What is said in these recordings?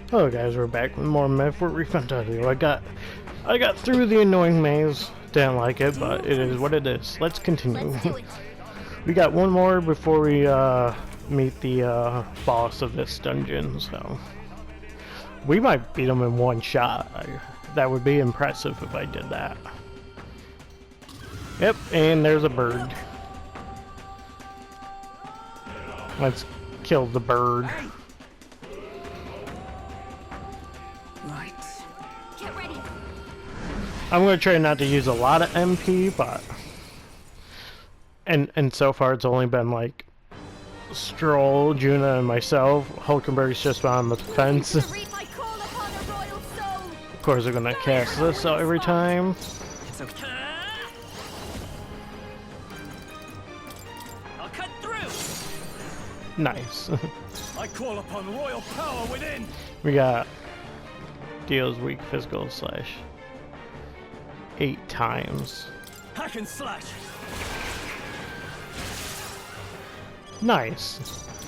Hello guys, we're back with more meth for Refantazio. I got through the annoying maze. Didn't like it, but it is what it is. Let's continue. We got one more before we meet the boss of this dungeon, so we might beat him in one shot. That would be impressive if I did that. Yep, and there's a bird. Let's kill the bird. Right. Get ready. I'm gonna try not to use a lot of MP, but and so far it's only been like Stroll, Juna, and myself. Hulkenberg's just on the fence. Of course, they're gonna cast this out every time. It's okay. I'll cut through. Nice. I call upon royal power within. We got deals weak physical slash 8 times. Hack and slash. Nice.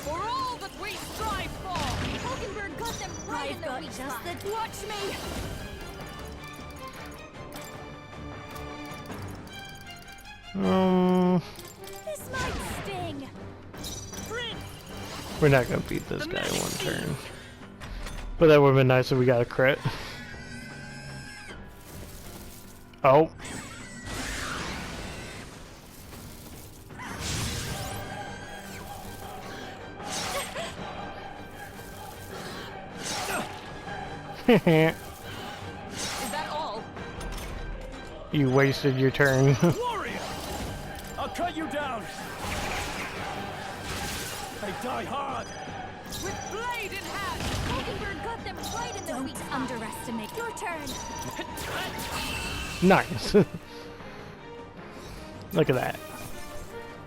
For all that we strive for. Hulkenberg got them right in the weak spot. Watch me. This might sting. We're not gonna beat this guy in one turn. But that would've been nice if we got a crit. Oh. Is that all? You wasted your turn. Warrior! I'll cut you down. They die hard. With blade in hand. Hulkenberg got them right in the weak spot. Don't underestimate. Your turn. Nice. Look at that.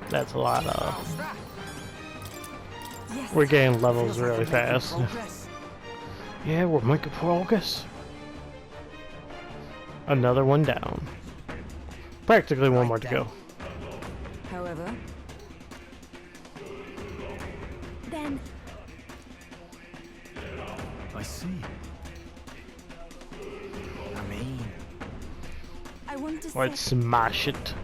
That's a lot of... We're getting levels really fast. Yeah, we're making progress. Another one down. Practically one more to go. However, Then I see. I mean, I want to Let's smash it.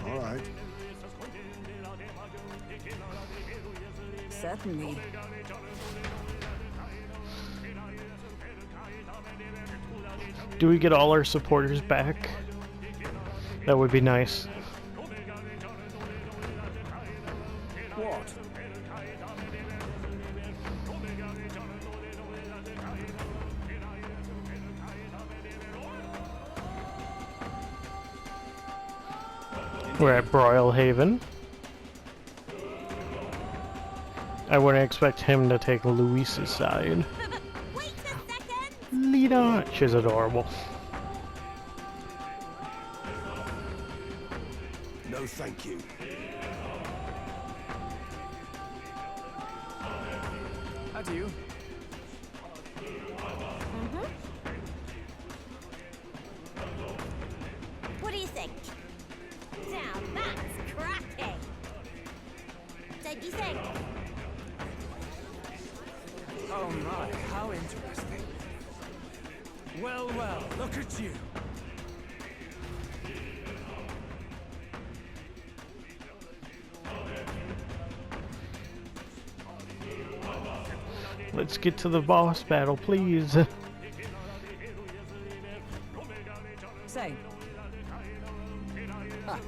Alright. certainly. Do we get all our supporters back? That would be nice. What? We're at Broil Haven. I wouldn't expect him to take Luis's side. wait a second. Lita, she's adorable. No, thank you. Adieu. What do you think? Now that's cracking. Don't you think? Oh my, how interesting. Well, well, look at you. Let's get to the boss battle, please. Say. Ah.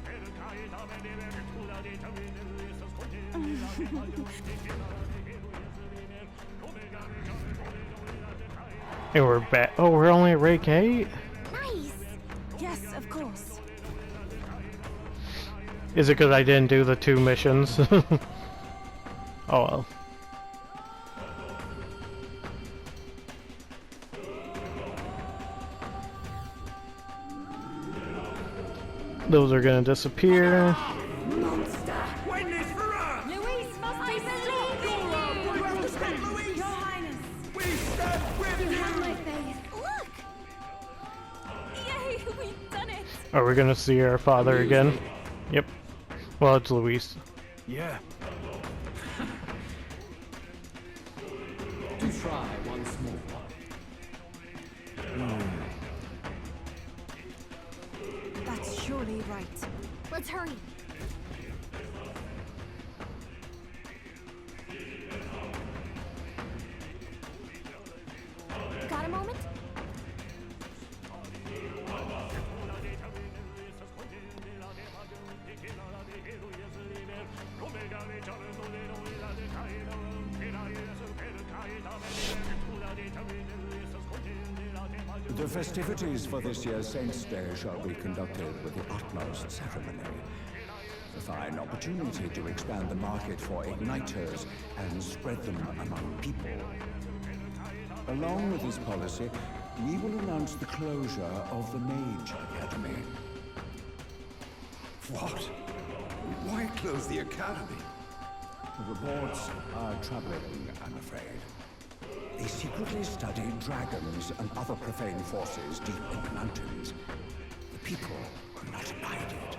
And we're back. Oh, we're only at rank 8? Nice. Yes, of course. Is it because I didn't do the 2 missions? Oh well. Those are gonna disappear. Monster! Win this for us! Luis must be believed. Well respect, Louise! Your Highness. We stand with You you! have my faith. Look! Yay, we Are we gonna see our father again? Yep. Well, it's Luis. Yeah. To try once more. That's surely right. Let's hurry. Got a moment? The festivities for this year's Saints' Day shall be conducted with the utmost ceremony. A fine opportunity to expand the market for igniters and spread them among people. Along with this policy, we will announce the closure of the Mage Academy. What? Why close the academy? The reports are troubling, I'm afraid. They secretly study dragons and other profane forces deep in the mountains. The people are not abided.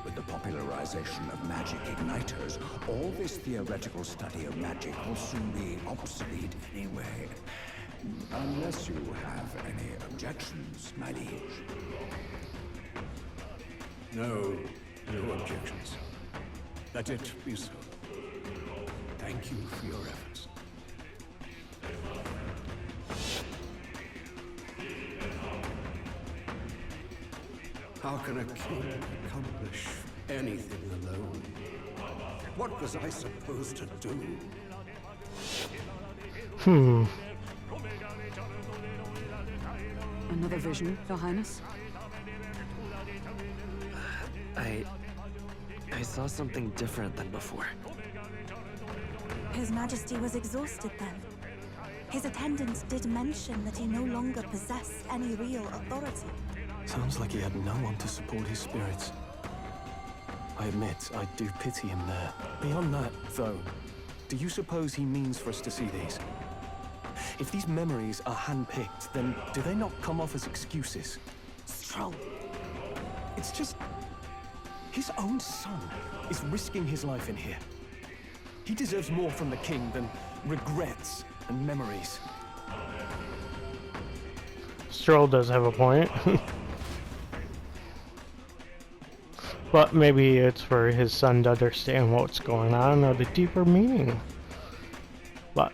With the popularization of magic igniters, all this theoretical study of magic will soon be obsolete anyway. Unless you have any objections, my liege. No objections. Let it be so. Thank you for your efforts. How can a king accomplish anything alone? What was I supposed to do? Another vision, Your Highness? I saw something different than before. His Majesty was exhausted then. His attendants did mention that he no longer possessed any real authority. Sounds like he had no one to support his spirits. I admit, I do pity him there. Beyond that, though, do you suppose he means for us to see these? If these memories are handpicked, then do they not come off as excuses? Stroll. It's just... his own son is risking his life in here. He deserves more from the king than regrets and memories. Stroll does have a point. But maybe it's for his son to understand what's going on or the deeper meaning. But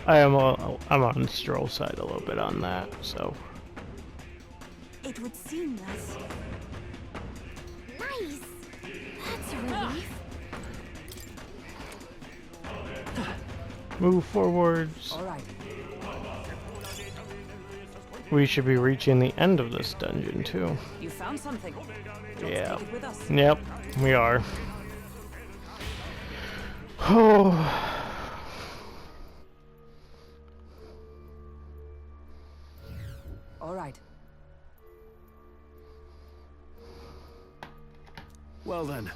I'm on Stroll's side a little bit on that, so. It would seem that... Nice! That's a relief. Move forwards. All right. We should be reaching the end of this dungeon too. You found something. Yeah. Take it with us. Yep, we are. Oh. All right. Well then.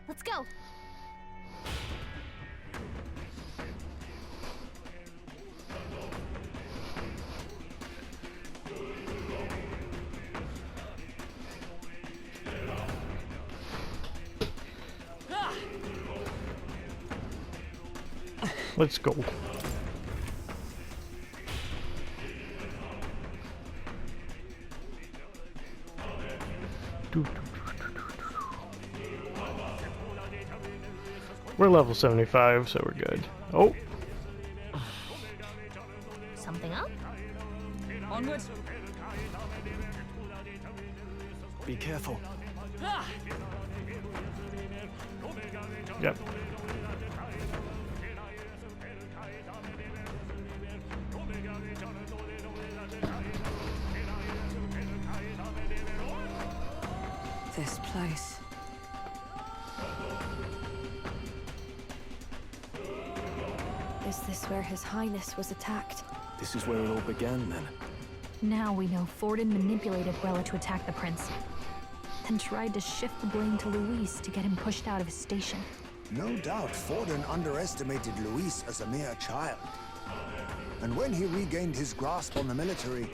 Let's go. Let's go. We're level 75, so we're good. Oh, Something up? Onward. Be careful. yep. This place. Is this where His Highness was attacked? This is where it all began, then. Now we know Forden manipulated Wella to attack the prince, then tried to shift the blame to Luis to get him pushed out of his station. No doubt Forden underestimated Luis as a mere child. And when he regained his grasp on the military,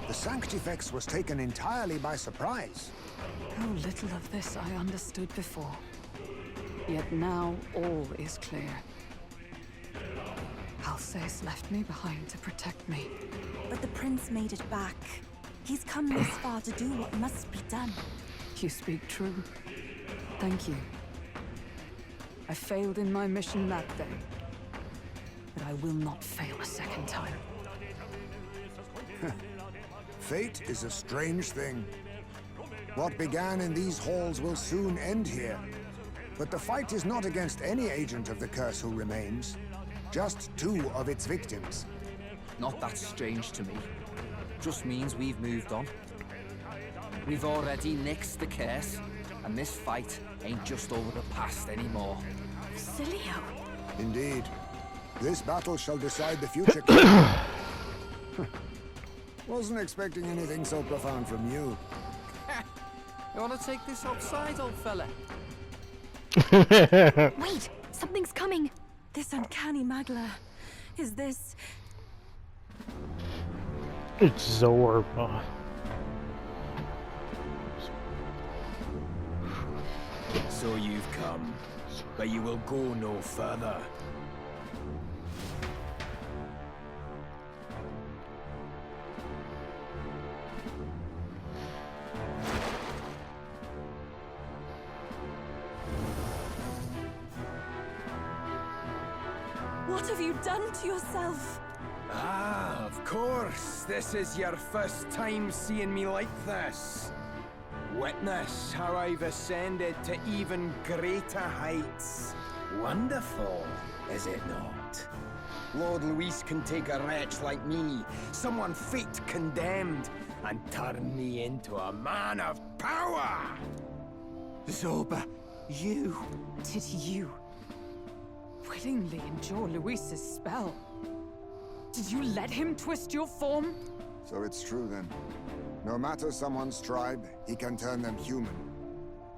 the Sanctifex was taken entirely by surprise. How little of this I understood before. Yet now all is clear. Alsace left me behind to protect me. But the prince made it back. He's come this far to do what must be done. You speak true. Thank you. I failed in my mission that day, but I will not fail a second time. Fate is a strange thing. What began in these halls will soon end here. But the fight is not against any agent of the curse who remains. Just 2 of its victims. Not that strange to me. Just means we've moved on. We've already nixed the curse, and this fight ain't just over the past anymore. Cilio. Indeed. This battle shall decide the future. Wasn't expecting anything so profound from you. You wanna take this outside, old fella? Wait! Something's coming! This uncanny Magla. Is this... It's Zorba. So you've come, but you will go no further. What have you done to yourself? Ah, of course. This is your first time seeing me like this. Witness how I've ascended to even greater heights. Wonderful, is it not? Lord Luis can take a wretch like me, someone fate condemned, and turn me into a man of power! Zorba, you... Did you... willingly endure Luis's spell? Did you let him twist your form? So it's true then. No matter someone's tribe, he can turn them human.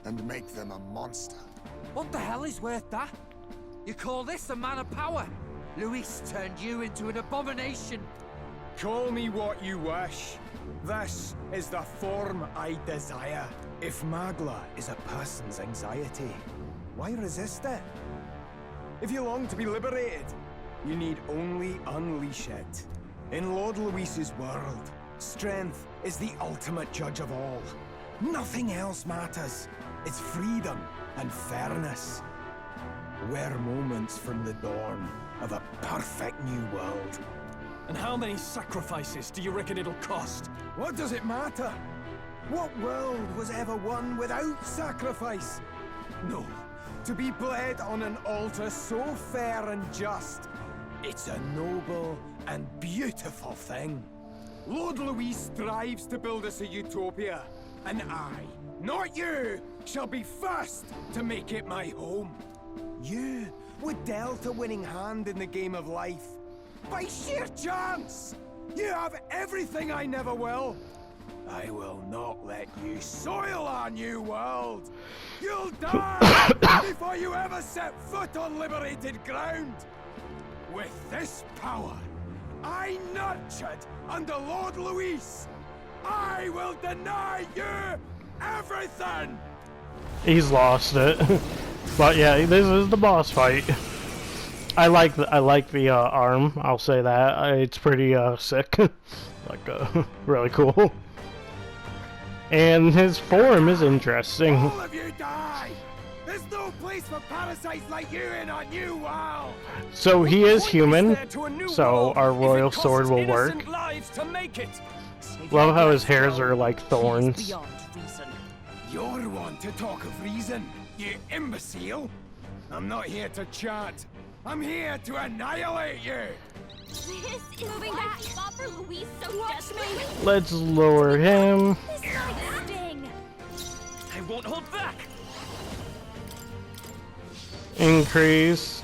And make them a monster. What the hell is worth that? You call this a man of power? Luis turned you into an abomination. Call me what you wish. This is the form I desire. If Magla is a person's anxiety, why resist it? If you long to be liberated, you need only unleash it. In Lord Luis's world, strength is the ultimate judge of all. Nothing else matters. It's freedom and fairness. We're moments from the dawn of a perfect new world. And how many sacrifices do you reckon it'll cost? What does it matter? What world was ever won without sacrifice? No. To be bled on an altar so fair and just, it's a noble and beautiful thing. Lord Luis strives to build us a utopia, and I, not you, shall be first to make it my home. You were dealt a winning hand in the game of life. By sheer chance! You have everything I never will. I will not let you soil our new world. You'll die before you ever set foot on liberated ground. With this power, I nurtured under Lord Luis, I will deny you everything! He's lost it. But yeah, this is the boss fight. I like the arm, I'll say that. It's pretty sick. Really cool. And his form is interesting. All of you die! There's no place for parasites like you in our new world! So he is human, so our royal sword will work. Love how his hairs are like thorns. You're one to talk of reason, you imbecile! I'm not here to chat. I'm here to annihilate you! This is moving back. Offer Luis so desperately. Let's lower him. This might sting. I won't hold back. Increase.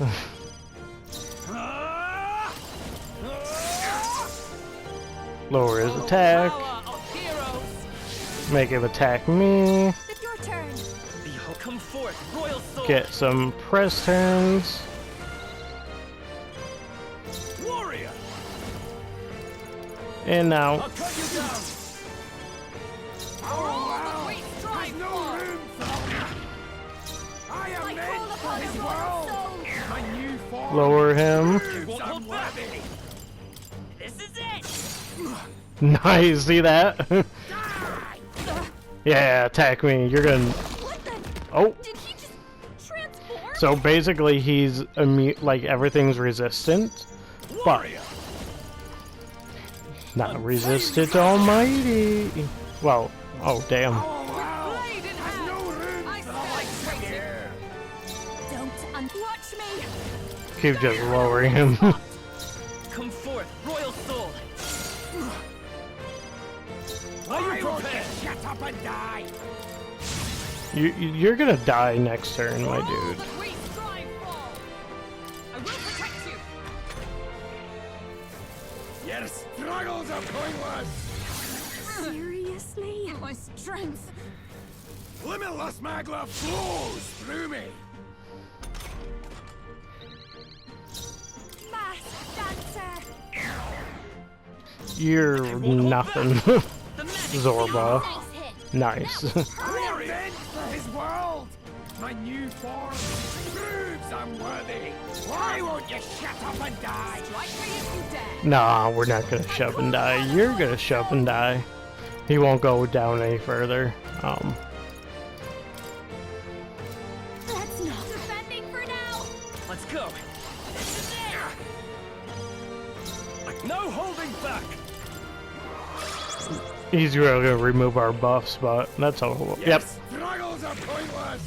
Lower his attack. Make him attack me. It's your turn. Behold, come forth, royal soul. Get some press turns. Warrior. And now. I'll cut you down. Oh, wow. There's no room for me. I am meant for his world. My new form. Lower him. I'm worthy. This is it. Nice, see that? Yeah, attack me. You're gonna. What the? Oh. Did he just transform? So basically, he's immune. Like everything's resistant, but not resistant to Almighty. Well, oh damn. Don't watch me. Keep just lowering him. Come forth, royal soul. Are you prepared? Shut up and die. You're gonna die next turn, my dude. I will protect you. Your struggles are pointless. Seriously? My strength. Limitless magla flows through me. Mask dancer. You're nothing. Zorba. Nice. I am meant for his world. My new form proves I'm worthy. Why won't you shut up and die? Strike me if you dare. Nah, we're not gonna shove and die. You're gonna shove and die. He won't go down any further. Let's not defending for now. Let's go. This is it. No holding back. He's really gonna remove our buffs, but that's all. Your Yep. struggles are pointless.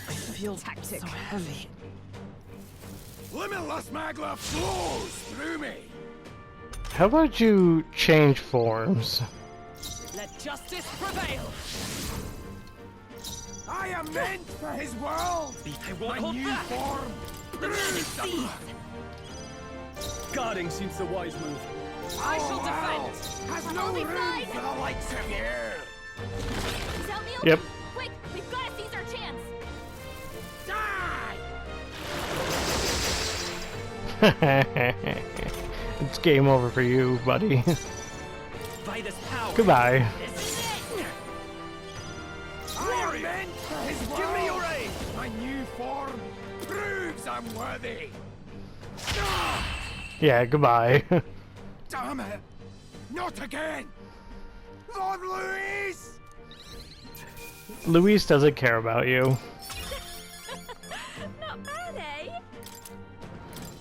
I feel so heavy. Limitless magla flows through me. How about you change forms? Let justice prevail. I am meant for his world. I won't My hold new back. form. The magic seed. Guarding seems the wise move. I shall defend. Has I'm no only room fine. for the likes of you. Is that me? Yep. Quick, we've got to seize our chance. Die! It's game over for you, buddy. By this power. Goodbye. This is it. I am meant for his world. Give me your aid. My new form proves I'm worthy. Yeah, goodbye. Damn it! Not again! Lord Luis! Luis doesn't care about you. Not bad, eh?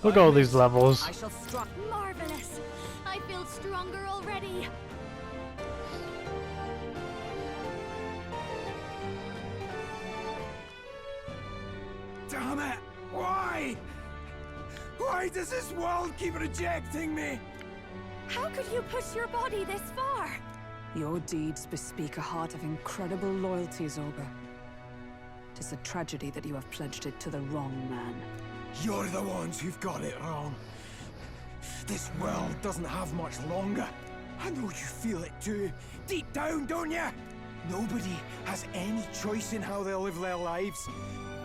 Look at all these levels. I shall strike. Marvelous. I feel stronger already. Damn it! Why? Why does this world keep rejecting me? How could you push your body this far? Your deeds bespeak a heart of incredible loyalty, Zorba. 'Tis a tragedy that you have pledged it to the wrong man. You're the ones who've got it wrong. This world doesn't have much longer. I know you feel it too. Deep down, don't you? Nobody has any choice in how they'll live their lives.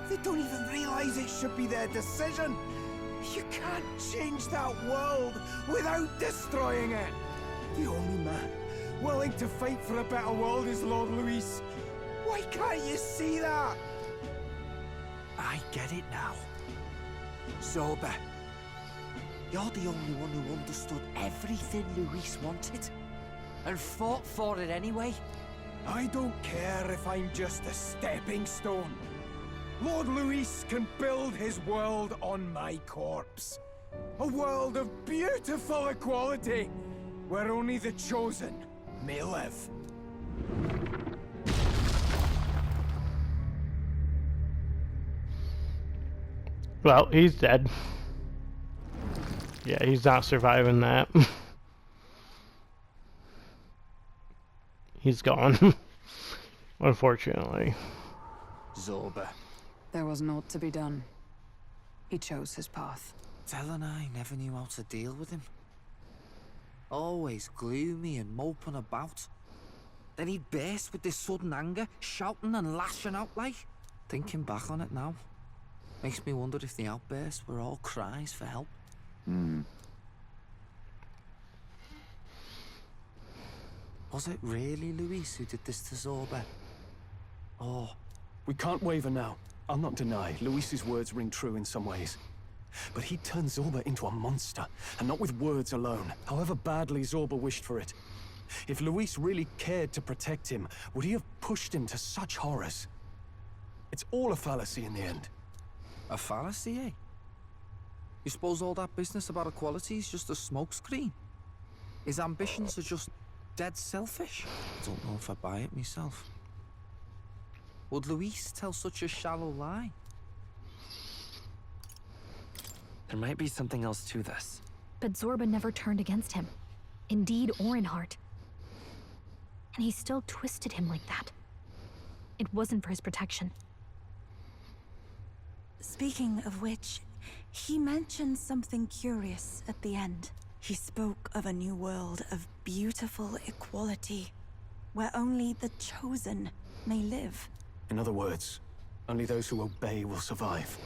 They don't even realize it should be their decision. You can't change that world without destroying it. The only man willing to fight for a better world is Lord Luis. Why can't you see that? I get it now. Zorba, you're the only one who understood everything Luis wanted, and fought for it anyway. I don't care if I'm just a stepping stone. Lord Luis can build his world on my corpse. A world of beautiful equality, where only the chosen may live. Well, he's dead. Yeah, he's not surviving that. He's gone. Unfortunately. Zorba. There was naught to be done. He chose his path. Tell and I never knew how to deal with him. Always gloomy and moping about. Then he'd burst with this sudden anger, shouting and lashing out like. Thinking back on it now, makes me wonder if the outbursts were all cries for help. Was it really Luis who did this to Zorba? Oh, we can't waver now. I'll not deny, Luis's words ring true in some ways. But he turned Zorba into a monster, and not with words alone, however badly Zorba wished for it. If Luis really cared to protect him, would he have pushed him to such horrors? It's all a fallacy in the end. A fallacy, eh? You suppose all that business about equality is just a smokescreen? His ambitions are just dead selfish? I don't know if I buy it myself. Would Luis tell such a shallow lie? There might be something else to this. But Zorba never turned against him, in deed or in heart. And he still twisted him like that. It wasn't for his protection. Speaking of which, he mentioned something curious at the end. He spoke of a new world of beautiful equality, where only the chosen may live. In other words, only those who obey will survive.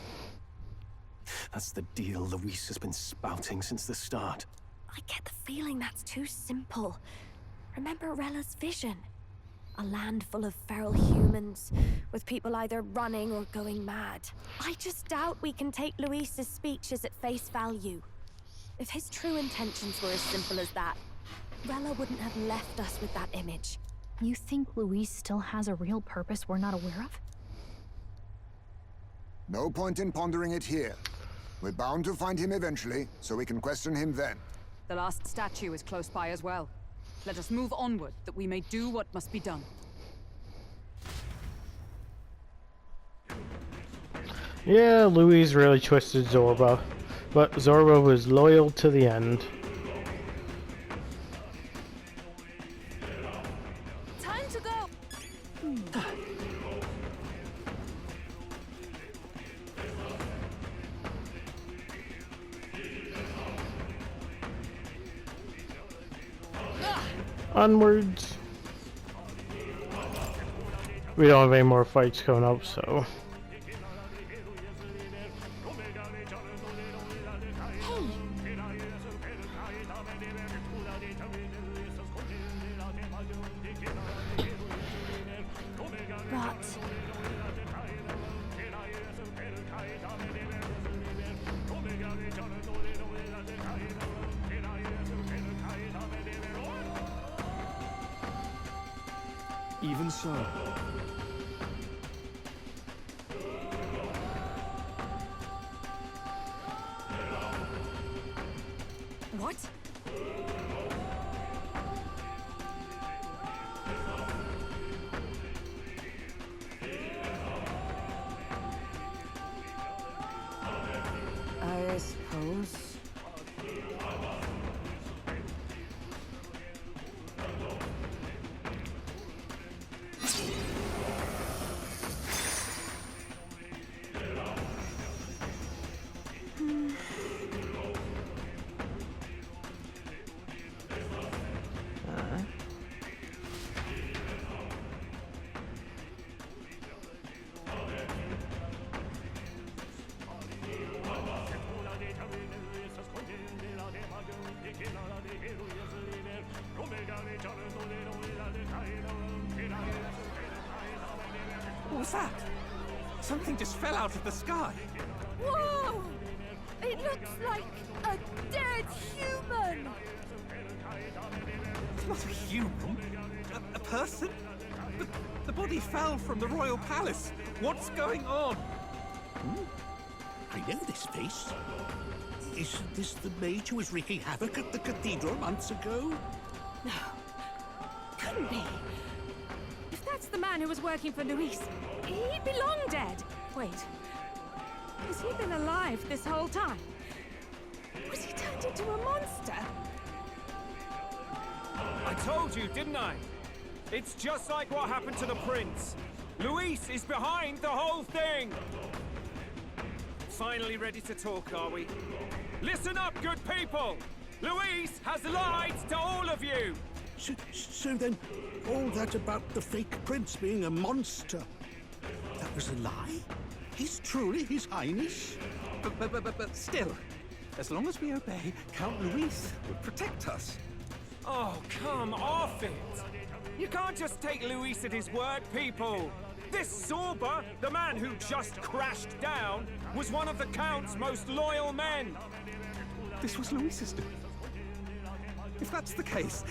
That's the deal Luis has been spouting since the start. I get the feeling that's too simple. Remember Rella's vision? A land full of feral humans, with people either running or going mad. I just doubt we can take Luis's speeches at face value. If his true intentions were as simple as that, Rella wouldn't have left us with that image. You think Luis still has a real purpose we're not aware of? No point in pondering it here. We're bound to find him eventually, so we can question him then. The last statue is close by as well. Let us move onward, that we may do what must be done. Yeah, Luis really twisted Zorba, but Zorba was loyal to the end. Time to go! Onwards. We don't have any more fights coming up, so. But Even so. What? I suppose. What was that? Something just fell out of the sky. Whoa! It looks like a dead human! It's not a human. A person? But the body fell from the royal palace. What's going on? I know this face. Isn't this the mage who was wreaking havoc at the cathedral months ago? No. Couldn't be. If that's the man who was working for Luis, he'd be long dead. Wait. Has he been alive this whole time? Was he turned into a monster? I told you, didn't I? It's just like what happened to the prince. Luis is behind the whole thing. Finally ready to talk, are we? Listen up, good people! Luis has lied to all of you! So then, all that about the fake prince being a monster, that was a lie? He's truly His Highness? But still, as long as we obey, Count Luis will protect us. Oh, come off it! You can't just take Luis at his word, people! This Zorba, the man who just crashed down, was one of the Count's most loyal men! This was Luis's doing. If that's the case,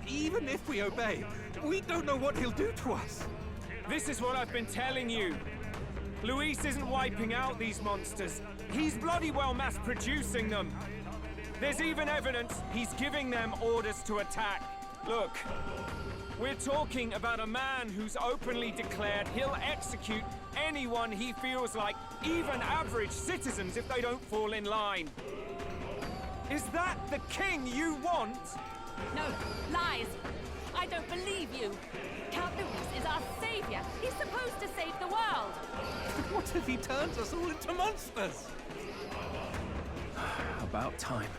even if we obey, we don't know what he'll do to us. This is what I've been telling you. Luis isn't wiping out these monsters. He's bloody well mass-producing them. There's even evidence he's giving them orders to attack. Look, we're talking about a man who's openly declared he'll execute anyone he feels like, even average citizens, if they don't fall in line. Is that the king you want? No, lies. I don't believe you. Count Luis is our savior. He's supposed to save the world. But what if he turns us all into monsters? About time.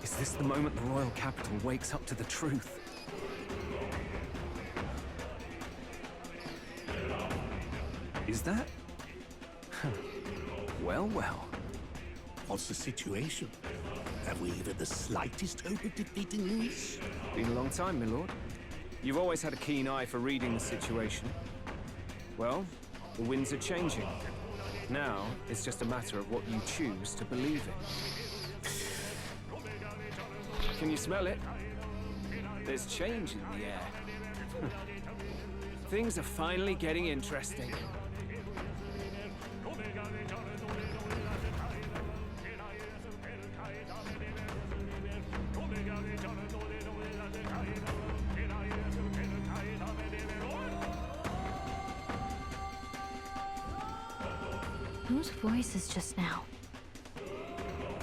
Is this the moment the royal capital wakes up to the truth? Is that? Well, well. What's the situation? Have we even the slightest hope of defeating Luis? Been a long time, my lord. You've always had a keen eye for reading the situation. Well, the winds are changing. Now, it's just a matter of what you choose to believe in. Can you smell it? There's change in the air. Things are finally getting interesting. Whose voice is just now?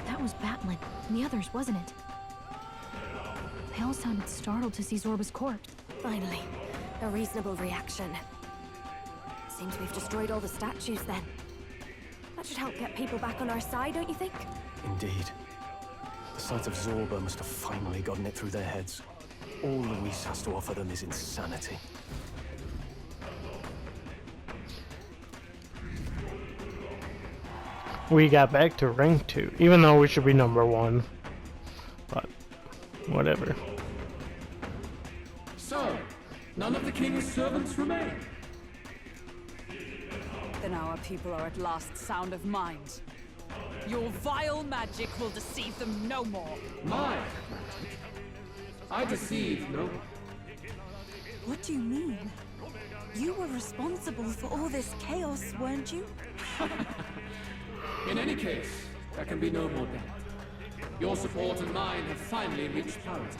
That was Batlin, and the others, wasn't it? They all sounded startled to see Zorba's corpse. Finally, a reasonable reaction. Seems we've destroyed all the statues then. That should help get people back on our side, don't you think? Indeed. The sight of Zorba must have finally gotten it through their heads. All Luis has to offer them is insanity. We got back to rank 2, even though we should be number 1. But, whatever. So, none of the king's servants remain. Then our people are at last sound of mind. Your vile magic will deceive them no more. My magic? I deceive no one. What do you mean? You were responsible for all this chaos, weren't you? In any case, there can be no more doubt. Your support and mine have finally reached parity.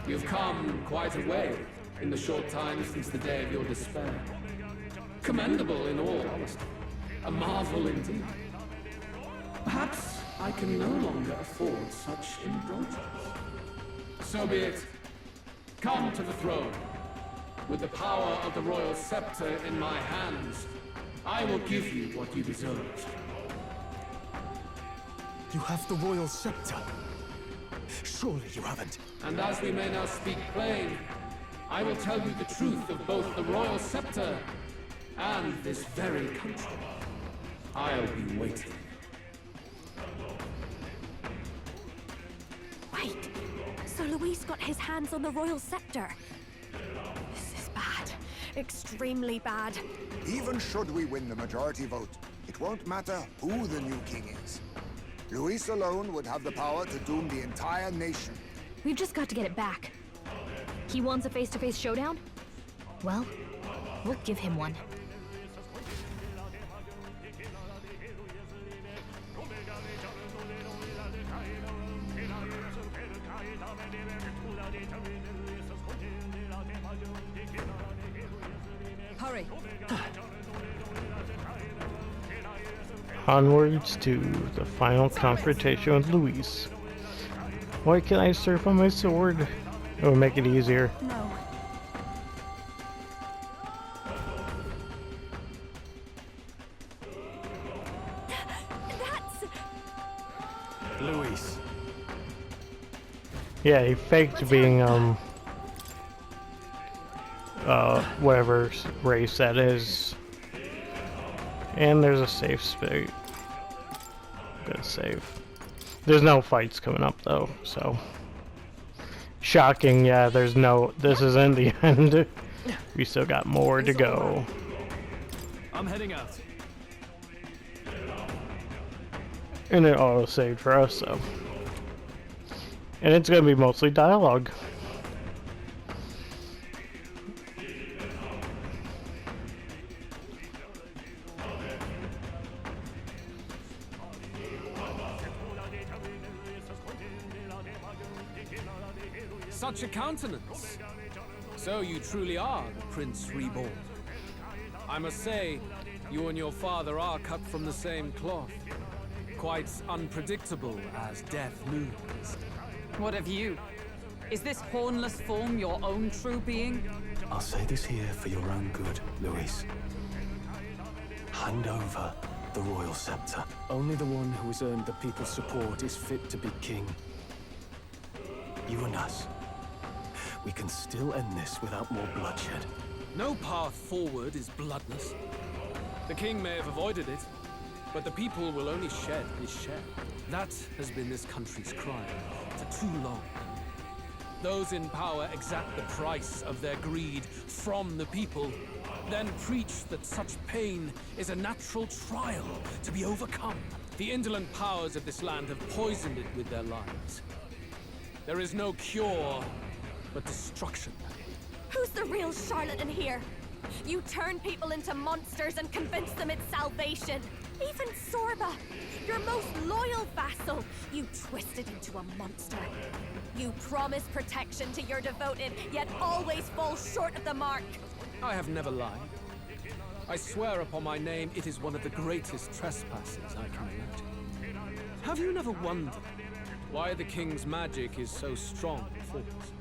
You've come quite a way in the short time since the day of your despair. Commendable in all honesty. A marvel indeed. Perhaps I can no longer afford such indulgence. So be it. Come to the throne. With the power of the royal scepter in my hands, I will give you what you deserve. You have the royal scepter. Surely you haven't. And as we may now speak plain, I will tell you the truth of both the royal scepter and this very country. I'll be waiting. Wait, so Luis got his hands on the royal scepter. This is bad. Extremely bad. Even should we win the majority vote, it won't matter who the new king is. Luis alone would have the power to doom the entire nation. We've just got to get it back. He wants a face-to-face showdown? Well, we'll give him one. Hurry. Onwards to the final confrontation with Luis. Why can't I surf on my sword? It will make it easier. No. Luis, Yeah, he faked being, whatever race that is. And there's a safe space. Good save. There's no fights coming up though, so. Shocking, yeah, there's no, this isn't the end. We still got more to go. I'm heading out. And it auto-saved for us, so. And it's gonna be mostly dialogue. Such a countenance. So you truly are the Prince Reborn. I must say, you and your father are cut from the same cloth. Quite unpredictable as death looms. What of you? Is this hornless form your own true being? I'll say this here for your own good, Luis. Hand over the royal scepter. Only the one who has earned the people's support is fit to be king. You and us. We can still end this without more bloodshed. No path forward is bloodless. The king may have avoided it, but the people will only shed his share. That has been this country's crime for too long. Those in power exact the price of their greed from the people, then preach that such pain is a natural trial to be overcome. The indolent powers of this land have poisoned it with their lives. There is no cure but destruction. Who's the real charlatan here? You turn people into monsters and convince them it's salvation. Even Zorba, your most loyal vassal, you twisted into a monster. You promise protection to your devoted, yet always fall short of the mark. I have never lied. I swear upon my name, it is one of the greatest trespasses I can imagine. Have you never wondered why the king's magic is so strong and force?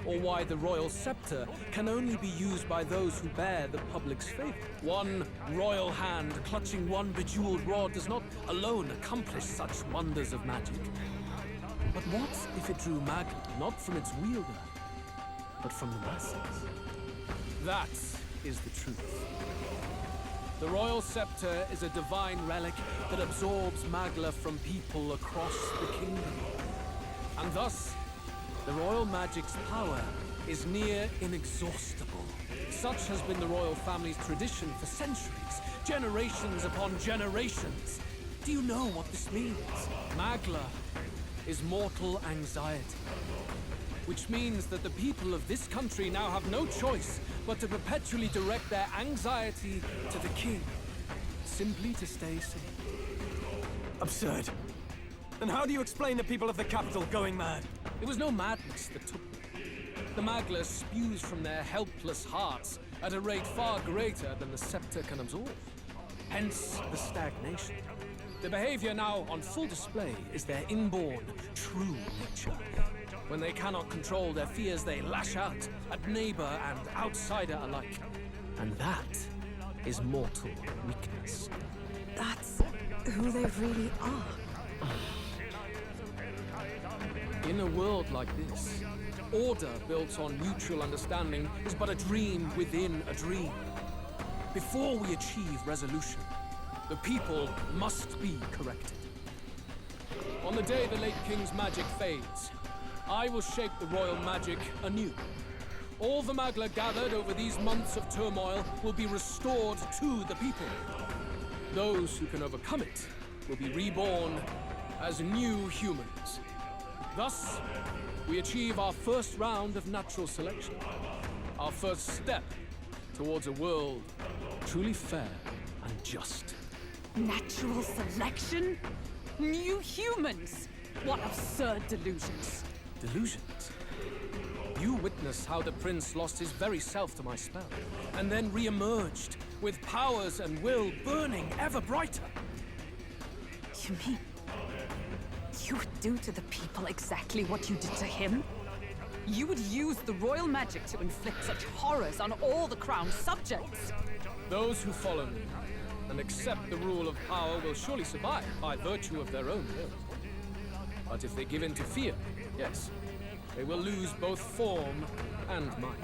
Or why the royal scepter can only be used by those who bear the public's favor? One royal hand clutching one bejeweled rod does not alone accomplish such wonders of magic. But what if it drew magic not from its wielder, but from the masses? That is the truth. The royal scepter is a divine relic that absorbs Magla from people across the kingdom. And thus, the royal magic's power is near inexhaustible. Such has been the royal family's tradition for centuries, generations upon generations. Do you know what this means? Magla is mortal anxiety, which means that the people of this country now have no choice but to perpetually direct their anxiety to the king, simply to stay safe. Absurd. Then how do you explain the people of the capital going mad? It was no madness that took them. The Magla spews from their helpless hearts at a rate far greater than the scepter can absorb. Hence the stagnation. The behavior now on full display is their inborn, true nature. When they cannot control their fears, they lash out at neighbor and outsider alike. And that is mortal weakness. That's who they really are. In a world like this, order built on mutual understanding is but a dream within a dream. Before we achieve resolution, the people must be corrected. On the day the late king's magic fades, I will shape the royal magic anew. All the Magla gathered over these months of turmoil will be restored to the people. Those who can overcome it will be reborn as new humans. Thus, we achieve our first round of natural selection. Our first step towards a world truly fair and just. Natural selection? New humans? What absurd delusions. Delusions? You witnessed how the prince lost his very self to my spell, and then re-emerged with powers and will burning ever brighter. You mean you would do to the people exactly what you did to him? You would use the royal magic to inflict such horrors on all the crown's subjects? Those who follow me and accept the rule of power will surely survive by virtue of their own will. But if they give in to fear, yes, they will lose both form and mind.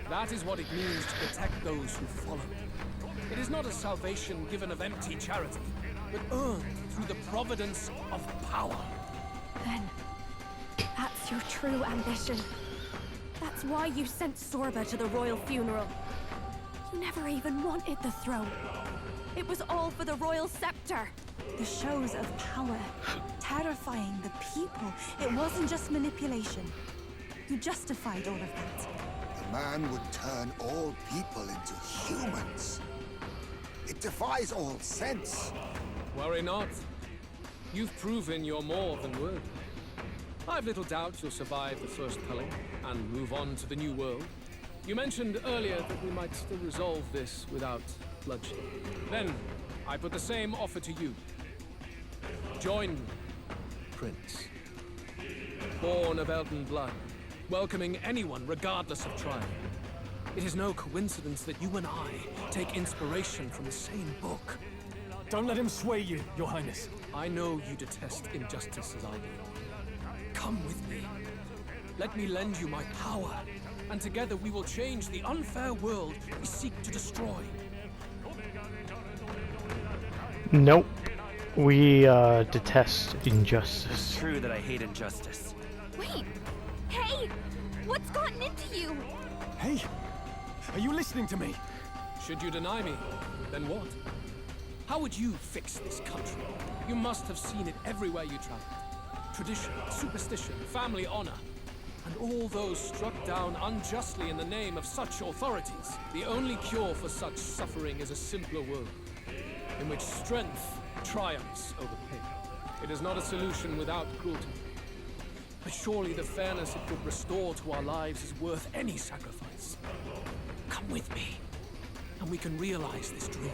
That is what it means to protect those who follow. It is not a salvation given of empty charity, but earned through the providence of power. Then, that's your true ambition. That's why you sent Zorba to the royal funeral. You never even wanted the throne. It was all for the royal scepter. The shows of power, terrifying the people. It wasn't just manipulation. You justified all of that. The man would turn all people into humans. It defies all sense. Worry not. You've proven you're more than worthy. I've little doubt you'll survive the first culling and move on to the new world. You mentioned earlier that we might still resolve this without bloodshed. Then, I put the same offer to you. Join me, Prince. Born of Elden blood, welcoming anyone regardless of tribe. It is no coincidence that you and I take inspiration from the same book. Don't let him sway you, Your Highness. I know you detest injustice as I do. Come with me. Let me lend you my power, and together we will change the unfair world we seek to destroy. Nope. We detest injustice. It's true that I hate injustice. Wait! Hey! What's gotten into you? Hey! Are you listening to me? Should you deny me, then what? How would you fix this country? You must have seen it everywhere you traveled. Tradition, superstition, family honor, and all those struck down unjustly in the name of such authorities. The only cure for such suffering is a simpler world, in which strength triumphs over pain. It is not a solution without cruelty. But surely the fairness it would restore to our lives is worth any sacrifice. Come with me, and we can realize this dream.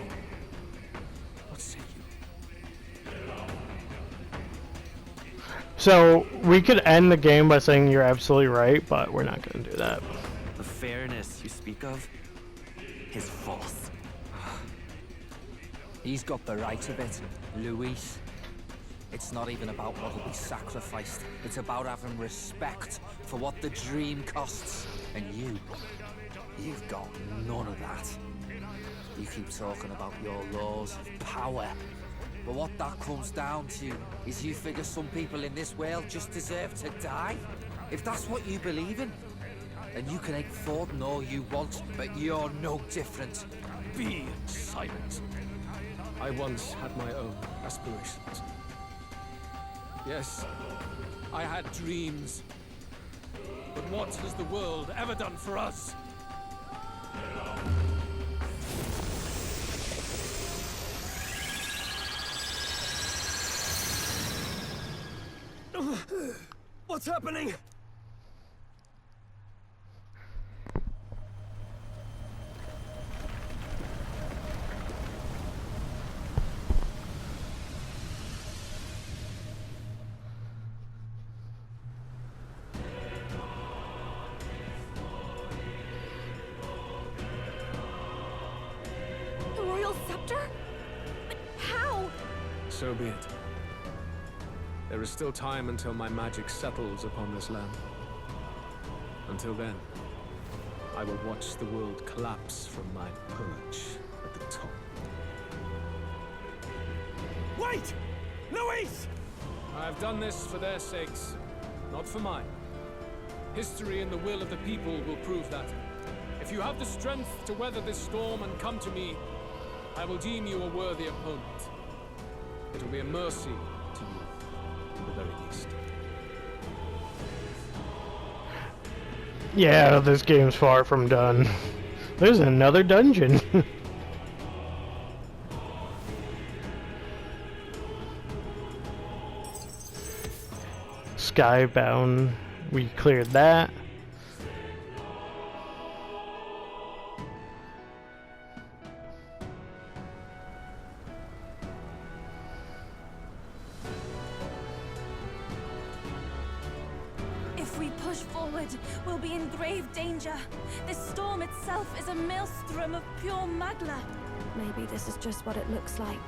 What say you? So, we could end the game by saying you're absolutely right, but we're not going to do that. The fairness you speak of is false. He's got the right of it, Luis. It's not even about what'll be sacrificed. It's about having respect for what the dream costs. And you've got none of that. You keep talking about your laws of power. But what that comes down to is you figure some people in this world just deserve to die. If that's what you believe in, then you can hate Forden all you want, but you're no different. Be silent. I once had my own aspirations. Yes, I had dreams. But what has the world ever done for us? What's happening? The royal scepter? But how? So be it. There is still time until my magic settles upon this land. Until then, I will watch the world collapse from my perch at the top. Wait! Luis! I have done this for their sakes, not for mine. History and the will of the people will prove that. If you have the strength to weather this storm and come to me, I will deem you a worthy opponent. It will be a mercy to you, at the very least. Yeah, this game's far from done. There's another dungeon. Skybound. We cleared that. If we push forward, we'll be in grave danger. This storm itself is a maelstrom of pure magla. Maybe this is just what it looks like.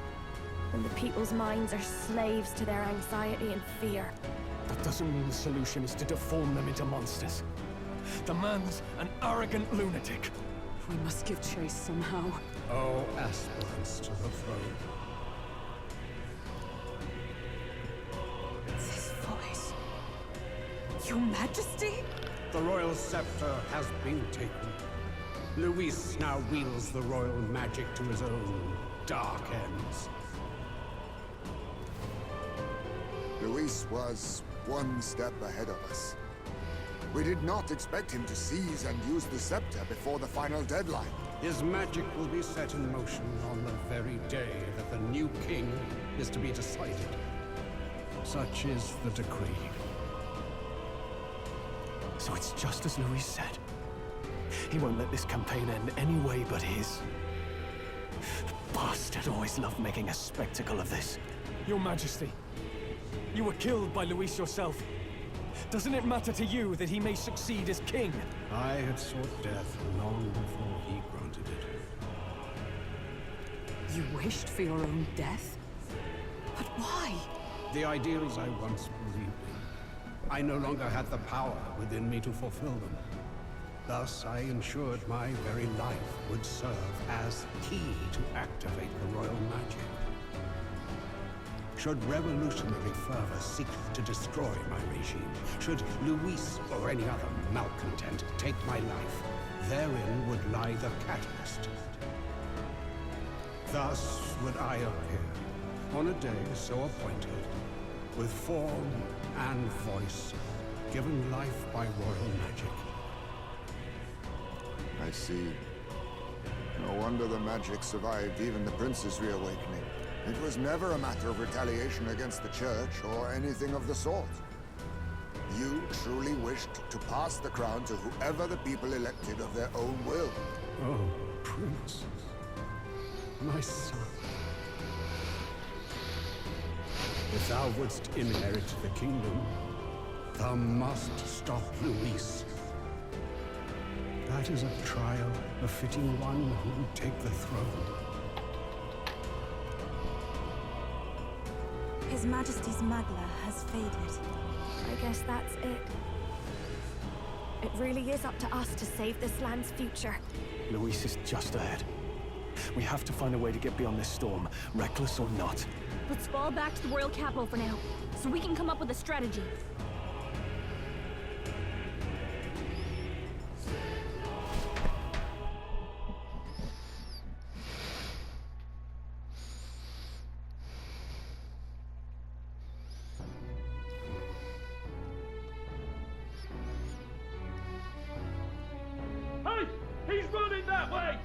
When the people's minds are slaves to their anxiety and fear. But That doesn't mean the solution is to deform them into monsters. The man's an arrogant lunatic. We must give chase somehow. All aspirants to the throne. This voice. Your Majesty? The royal scepter has been taken. Luis now wields the royal magic to his own dark ends. Luis was one step ahead of us. We did not expect him to seize and use the scepter before the final deadline. His magic will be set in motion on the very day that the new king is to be decided. Such is the decree. So it's just as Luis said. He won't let this campaign end any way but his. The bastard always loved making a spectacle of this. Your Majesty, you were killed by Luis yourself. Doesn't it matter to you that he may succeed as king? I had sought death long before he granted it. You wished for your own death? But why? The ideals I once believed in. I no longer had the power within me to fulfill them. Thus, I ensured my very life would serve as key to activate the royal magic. Should revolutionary fervor seek to destroy my regime, should Luis or any other malcontent take my life, therein would lie the catalyst. Thus would I appear, on a day so appointed, with form and voice, given life by royal magic. I see. No wonder the magic survived even the prince's reawakening. It was never a matter of retaliation against the church or anything of the sort. You truly wished to pass the crown to whoever the people elected of their own will. Oh, Prince. My son. If thou wouldst inherit the kingdom, thou must stop Luis. That is a trial befitting one who would take the throne. His Majesty's Magla has faded. I guess that's it. It really is up to us to save this land's future. Luis is just ahead. We have to find a way to get beyond this storm, reckless or not. Let's fall back to the royal capital for now, so we can come up with a strategy. He's running that way!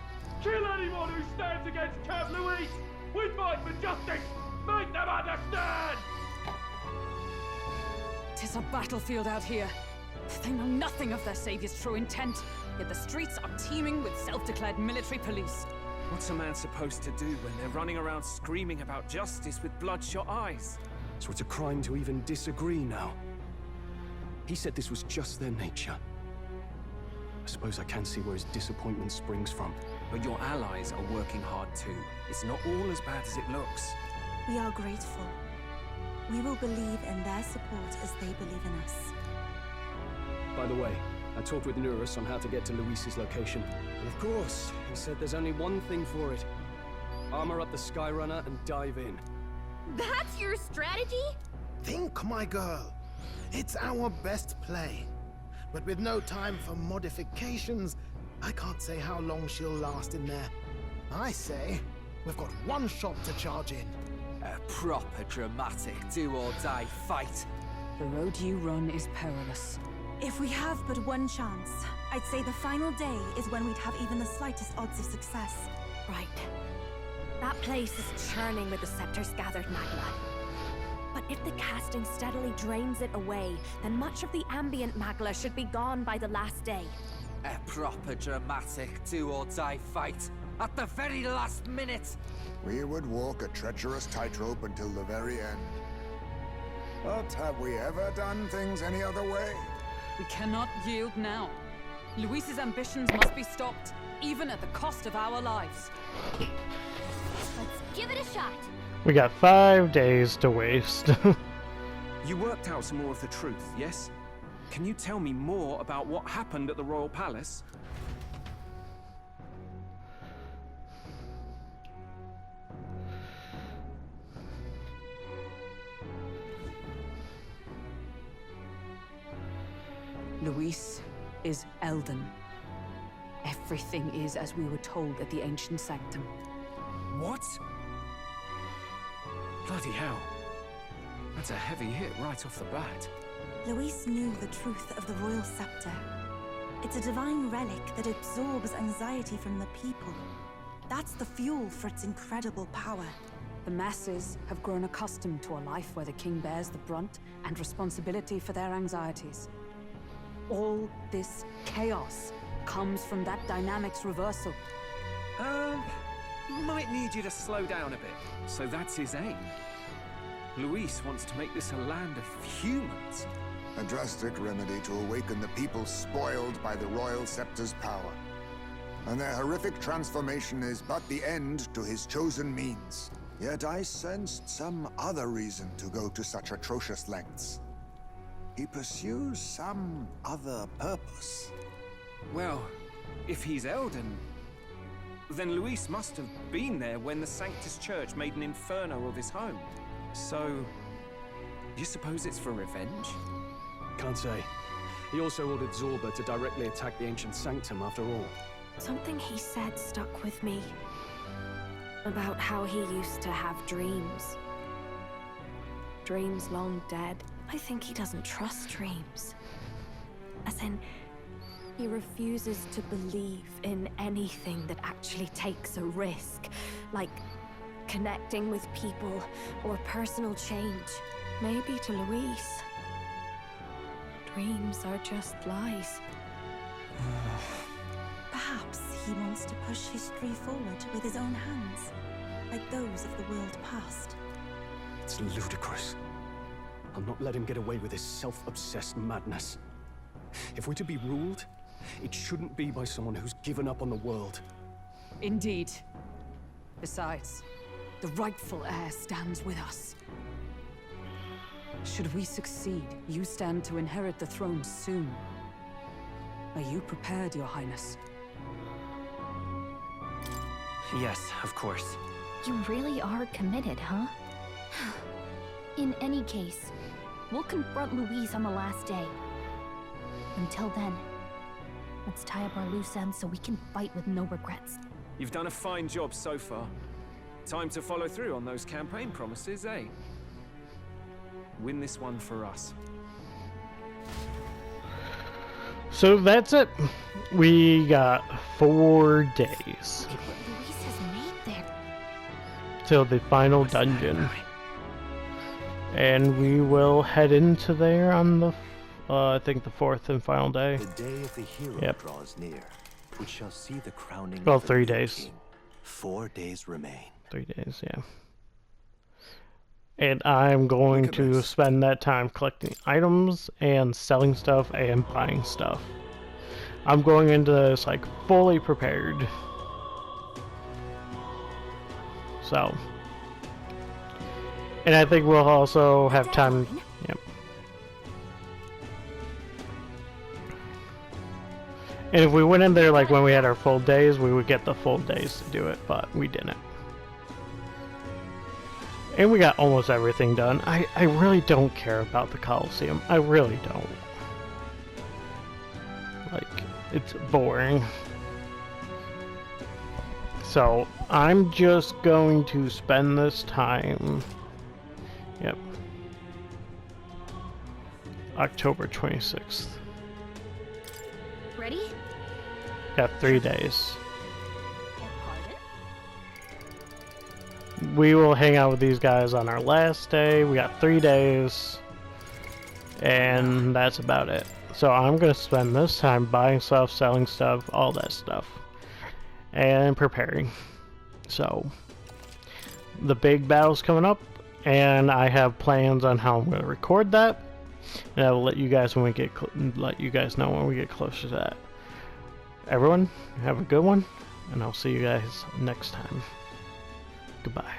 Kill anyone who stands against Count Luis! We fight for justice! Make them understand! 'Tis a battlefield out here. They know nothing of their savior's true intent, yet the streets are teeming with self-declared military police. What's a man supposed to do when they're running around screaming about justice with bloodshot eyes? So it's a crime to even disagree now. He said this was just their nature. I suppose I can see where his disappointment springs from. But your allies are working hard too. It's not all as bad as it looks. We are grateful. We will believe in their support as they believe in us. By the way, I talked with Nurus on how to get to Luis's location. And of course, he said there's only one thing for it. Armor up the Skyrunner and dive in. That's your strategy? Think, my girl. It's our best play. But with no time for modifications, I can't say how long she'll last in there. I say, we've got one shot to charge in. A proper dramatic do-or-die fight. The road you run is perilous. If we have but one chance, I'd say the final day is when we'd have even the slightest odds of success. Right. That place is churning with the scepter's gathered magma. But if the casting steadily drains it away, then much of the ambient magma should be gone by the last day. A proper dramatic do-or-die fight. At the very last minute! We would walk a treacherous tightrope until the very end. But have we ever done things any other way? We cannot yield now. Luis's ambitions must be stopped, even at the cost of our lives. Let's give it a shot. We got 5 days to waste. You worked out some more of the truth, yes? Can you tell me more about what happened at the Royal Palace? Luis is Elden. Everything is as we were told at the Ancient Sanctum. What? Bloody hell. That's a heavy hit right off the bat. Luis knew the truth of the Royal Scepter. It's a divine relic that absorbs anxiety from the people. That's the fuel for its incredible power. The masses have grown accustomed to a life where the king bears the brunt and responsibility for their anxieties. All this chaos comes from that dynamics reversal. Might need you to slow down a bit. So that's his aim. Luis wants to make this a land of humans. A drastic remedy to awaken the people spoiled by the Royal Scepter's power. And their horrific transformation is but the end to his chosen means. Yet I sensed some other reason to go to such atrocious lengths. He pursues some other purpose. Well, if he's Elden, then Luis must have been there when the Sanctus Church made an inferno of his home. So, you suppose it's for revenge? Can't say. He also ordered Zorba to directly attack the Ancient Sanctum after all. Something he said stuck with me. About how he used to have dreams. Dreams long dead. I think he doesn't trust dreams. As in, he refuses to believe in anything that actually takes a risk. Like connecting with people or personal change. Maybe to Luis, dreams are just lies. Perhaps he wants to push history forward with his own hands, like those of the world past. It's ludicrous. I'll not let him get away with his self-obsessed madness. If we're to be ruled, it shouldn't be by someone who's given up on the world. Indeed. Besides, the rightful heir stands with us. Should we succeed, you stand to inherit the throne soon. Are you prepared, Your Highness? Yes, of course. You really are committed, huh? In any case, we'll confront Luis on the last day. Until then, let's tie up our loose ends so we can fight with no regrets. You've done a fine job so far. Time to follow through on those campaign promises, eh? Win this one for us. So that's it. We got 4 days till the final dungeon. And we will head into there on the, I think the 4th and final day. The day of the hero draws near, which shall see the crowning. Well, of the 3 new days. king. 4 days remain. 3 days, yeah. And I'm going to spend that time collecting items and selling stuff and buying stuff. I'm going into this like fully prepared. So. And I think we'll also have time. Yep. And if we went in there like when we had our full days, we would get the full days to do it, but we didn't. And we got almost everything done. I really don't care about the Colosseum. I really don't. Like, it's boring. So, I'm just going to spend this time... Yep. October 26th. Ready? Got 3 days. We will hang out with these guys on our last day. We got 3 days. And that's about it. So I'm going to spend this time buying stuff, selling stuff, all that stuff. And preparing. So, the big battle's coming up. And I have plans on how I'm going to record that. And I will let you guys know when we get closer to that. Everyone, have a good one. And I'll see you guys next time. Goodbye.